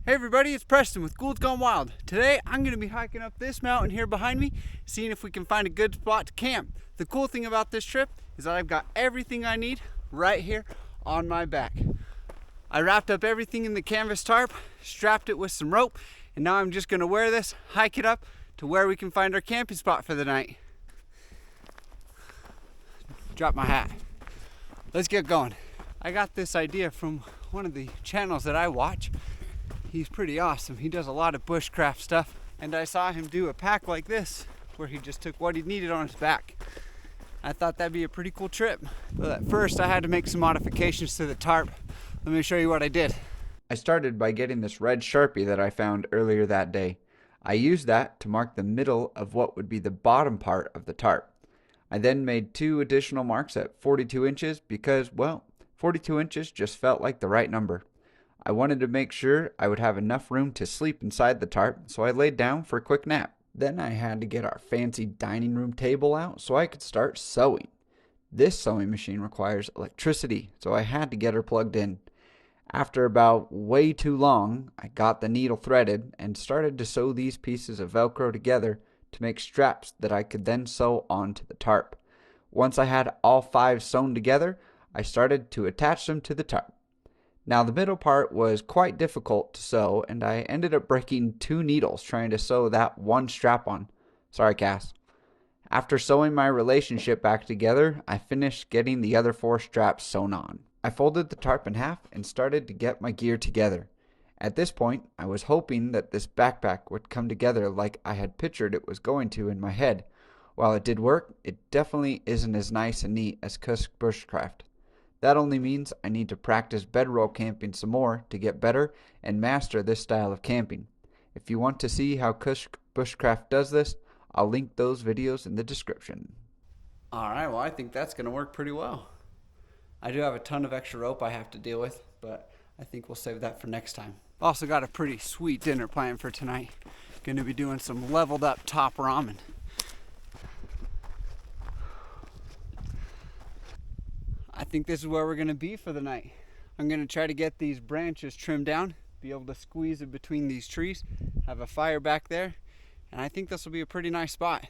Hey everybody, it's Preston with Gould's Gone Wild. Today I'm going to be hiking up this mountain here behind me, seeing if we can find a good spot to camp. The cool thing about this trip is that I've got everything I need right here on my back. I wrapped up everything in the canvas tarp, strapped it with some rope, and now I'm just going to wear this, hike it up to where we can find our camping spot for the night. Drop my hat. Let's get going. I got this idea from one of the channels that I watch. He's pretty awesome. He does a lot of bushcraft stuff, and I saw him do a pack like this where he just took what he needed on his back. I thought that'd be a pretty cool trip, but at first I had to make some modifications to the tarp. Let me show you what I did. I started by getting this red Sharpie that I found earlier that day. I used that to mark the middle of what would be the bottom part of the tarp. I then made 2 additional marks at 42 inches because, well, 42 inches just felt like the right number. I wanted to make sure I would have enough room to sleep inside the tarp, so I laid down for a quick nap. Then I had to get our fancy dining room table out so I could start sewing. This sewing machine requires electricity, so I had to get her plugged in. After about way too long, I got the needle threaded and started to sew these pieces of Velcro together to make straps that I could then sew onto the tarp. Once I had all 5 sewn together, I started to attach them to the tarp. Now the middle part was quite difficult to sew, and I ended up breaking 2 needles trying to sew that one strap on. Sorry, Cass. After sewing my relationship back together, I finished getting the other 4 straps sewn on. I folded the tarp in half and started to get my gear together. At this point, I was hoping that this backpack would come together like I had pictured it was going to in my head. While it did work, it definitely isn't as nice and neat as Kusk Bushcraft. That only means I need to practice bedroll camping some more to get better and master this style of camping. If you want to see how Kusk Bushcraft does this, I'll link those videos in the description. Alright, well I think that's going to work pretty well. I do have a ton of extra rope I have to deal with, but I think we'll save that for next time. Also got a pretty sweet dinner planned for tonight. Going to be doing some leveled up top ramen. I think this is where we're going to be for the night. I'm going to try to get these branches trimmed down, be able to squeeze in between these trees, have a fire back there, and I think this will be a pretty nice spot.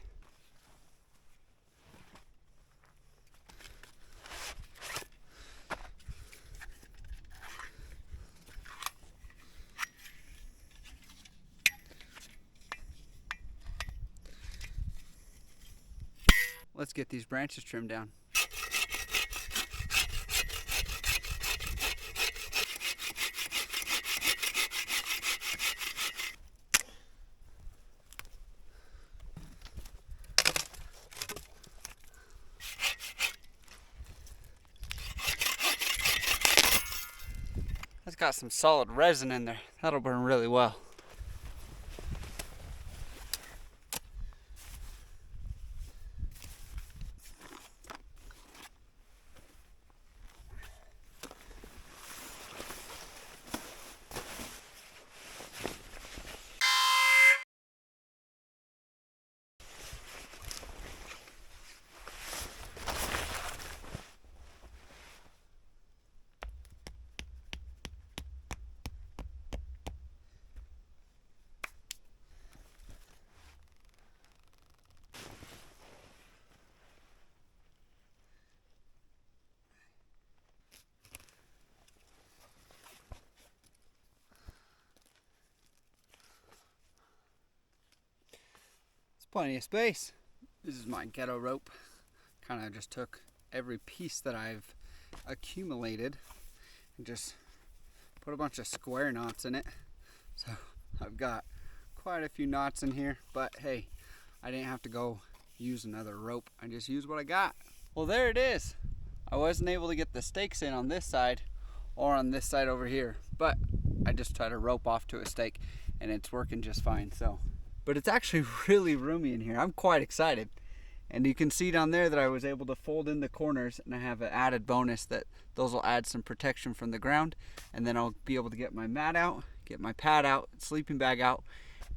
Let's get these branches trimmed down. That's got some solid resin in there. That'll burn really well. Plenty of space. This is my ghetto rope. Kind of just took every piece that I've accumulated and just put a bunch of square knots in it. So I've got quite a few knots in here, but hey, I didn't have to go use another rope. I just used what I got. Well, there it is. I wasn't able to get the stakes in on this side or on this side over here, but I just tied a rope off to a stake and it's working just fine. But it's actually really roomy in here. I'm quite excited. And you can see down there that I was able to fold in the corners, and I have an added bonus that those will add some protection from the ground. And then I'll be able to get my mat out, get my pad out, sleeping bag out.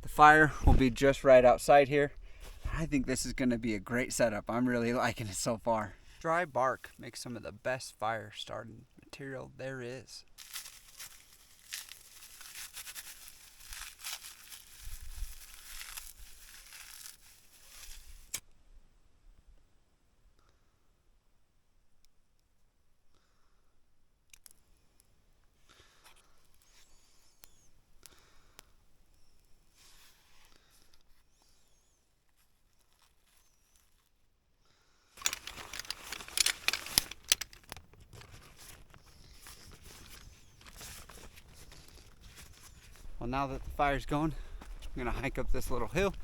The fire will be just right outside here. I think this is going to be a great setup. I'm really liking it so far. Dry bark makes some of the best fire starting material there is. Well, now that the fire's going, I'm gonna hike up this little hill,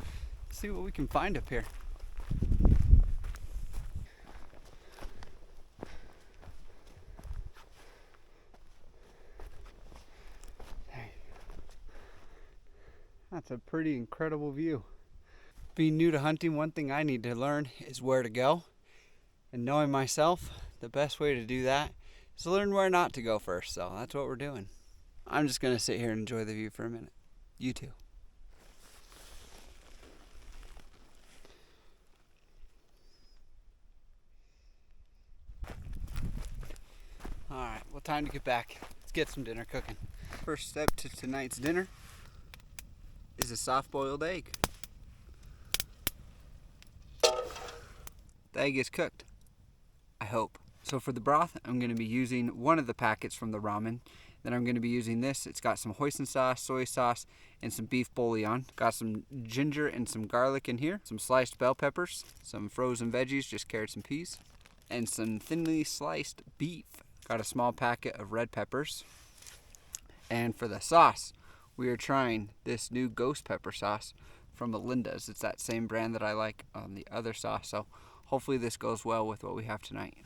see what we can find up here. That's a pretty incredible view. Being new to hunting, one thing I need to learn is where to go. And knowing myself, the best way to do that is to learn where not to go first. So that's what we're doing. I'm just gonna sit here and enjoy the view for a minute. You too. Alright, well, time to get back. Let's get some dinner cooking. First step to tonight's dinner is a soft-boiled egg. The egg is cooked, I hope. So for the broth, I'm going to be using one of the packets from the ramen. Then I'm going to be using this. It's got some hoisin sauce, soy sauce, and some beef bouillon. Got some ginger and some garlic in here. Some sliced bell peppers, some frozen veggies, just carrots and peas, and some thinly sliced beef. Got a small packet of red peppers. And for the sauce, we are trying this new ghost pepper sauce from Melinda's. It's that same brand that I like on the other sauce. So hopefully this goes well with what we have tonight.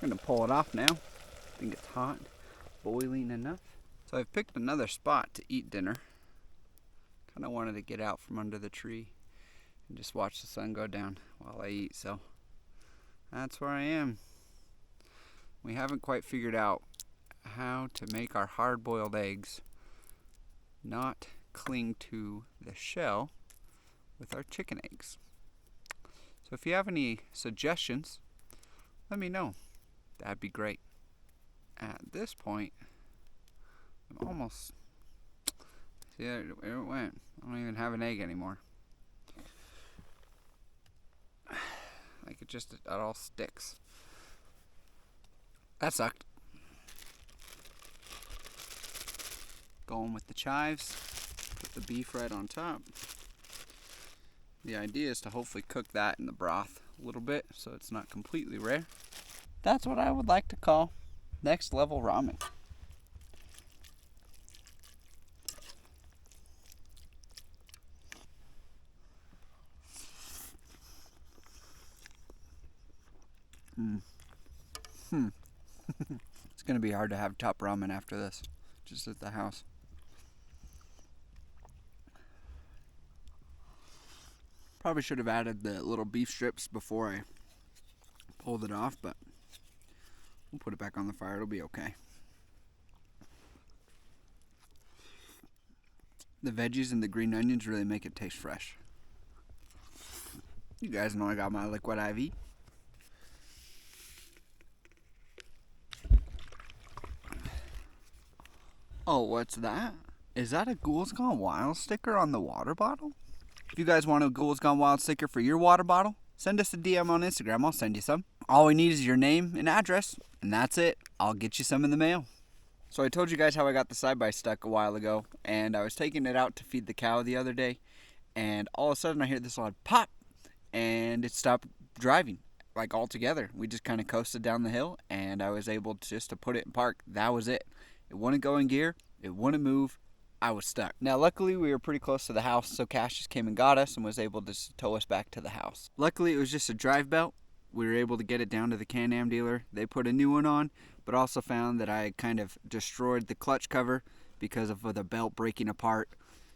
I'm gonna pull it off now. I think it's hot, boiling enough. So I've picked another spot to eat dinner. Kind of wanted to get out from under the tree and just watch the sun go down while I eat. So that's where I am. We haven't quite figured out how to make our hard-boiled eggs not cling to the shell with our chicken eggs. So if you have any suggestions, let me know. That'd be great. At this point, I'm almost... See, there it went. I don't even have an egg anymore. Like it all sticks. That sucked. Going with the chives. Put the beef right on top. The idea is to hopefully cook that in the broth a little bit so it's not completely rare. That's what I would like to call next level ramen. It's gonna be hard to have top ramen after this, just at the house. Probably should have added the little beef strips before I pulled it off, but we'll put it back on the fire. It'll be okay. The veggies and the green onions really make it taste fresh. You guys know I got my liquid IV. Oh, what's that? Is that a Ghouls Gone Wild sticker on the water bottle? If you guys want a Ghouls Gone Wild sticker for your water bottle, send us a DM on Instagram. I'll send you some. All we need is your name and address, and that's it. I'll get you some in the mail. So I told you guys how I got the side-by stuck a while ago, and I was taking it out to feed the cow the other day, and all of a sudden I hear this loud pop, and it stopped driving, like altogether. We just kind of coasted down the hill, and I was able to put it in park. That was it. It wouldn't go in gear. It wouldn't move. I was stuck. Now, luckily, we were pretty close to the house, so Cash just came and got us and was able to tow us back to the house. Luckily, it was just a drive belt, We were able to get it down to the Can-Am dealer. They put a new one on, but also found that I kind of destroyed the clutch cover because of the belt breaking apart.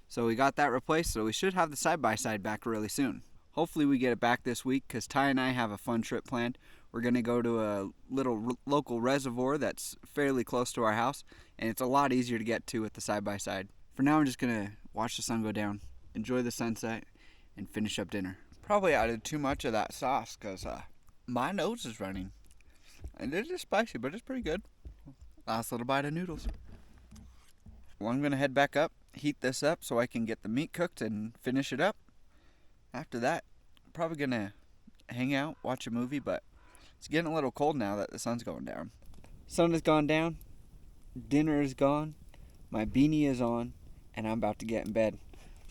So we got that replaced, so we should have the side-by-side back really soon. Hopefully we get it back this week because Ty and I have a fun trip planned. We're going to go to a little local reservoir that's fairly close to our house, and it's a lot easier to get to with the side-by-side. For now, I'm just going to watch the sun go down, enjoy the sunset, and finish up dinner. Probably added too much of that sauce because my nose is running. And it is spicy, but it's pretty good. Last little bite of noodles. Well, I'm going to head back up, heat this up so I can get the meat cooked and finish it up. After that, I'm probably going to hang out, watch a movie, but it's getting a little cold now that the sun's going down. Sun has gone down, dinner is gone, my beanie is on, and I'm about to get in bed.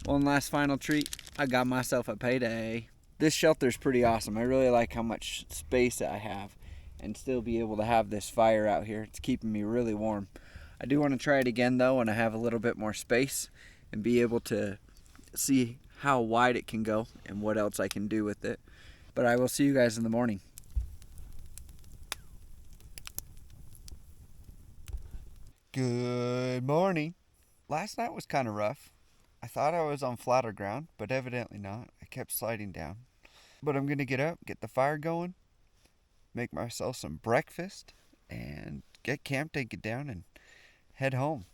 One last final treat, I got myself a payday. This shelter's pretty awesome. I really like how much space I have and still be able to have this fire out here. It's keeping me really warm. I do want to try it again though when I have a little bit more space and be able to see how wide it can go and what else I can do with it. But I will see you guys in the morning. Good morning. Last night was kind of rough. I thought I was on flatter ground, but evidently not. I kept sliding down. But I'm going to get up, get the fire going, make myself some breakfast, and get camp taken down and head home.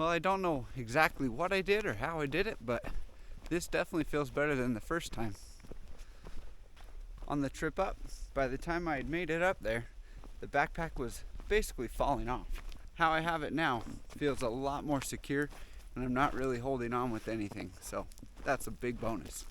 Well, I don't know exactly what I did or how I did it, but this definitely feels better than the first time. On the trip up, by the time I had made it up there, the backpack was basically falling off. How I have it now feels a lot more secure, and I'm not really holding on with anything, so that's a big bonus.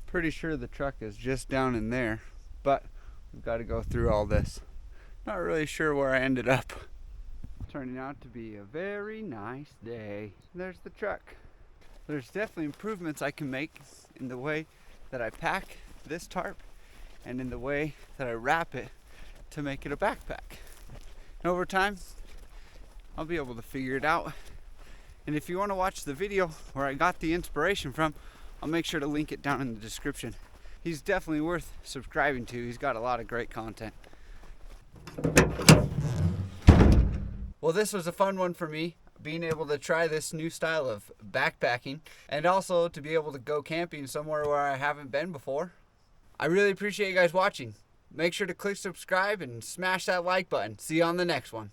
Pretty sure the truck is just down in there, but we've got to go through all this. Not really sure where I ended up. turning out to be a very nice day. There's the truck. There's definitely improvements I can make in the way that I pack this tarp and in the way that I wrap it to make it a backpack. And over time, I'll be able to figure it out. And if you want to watch the video where I got the inspiration from, I'll make sure to link it down in the description. He's definitely worth subscribing to. He's got a lot of great content. Well, this was a fun one for me, being able to try this new style of backpacking and also to be able to go camping somewhere where I haven't been before. I really appreciate you guys watching. Make sure to click subscribe and smash that like button. See you on the next one.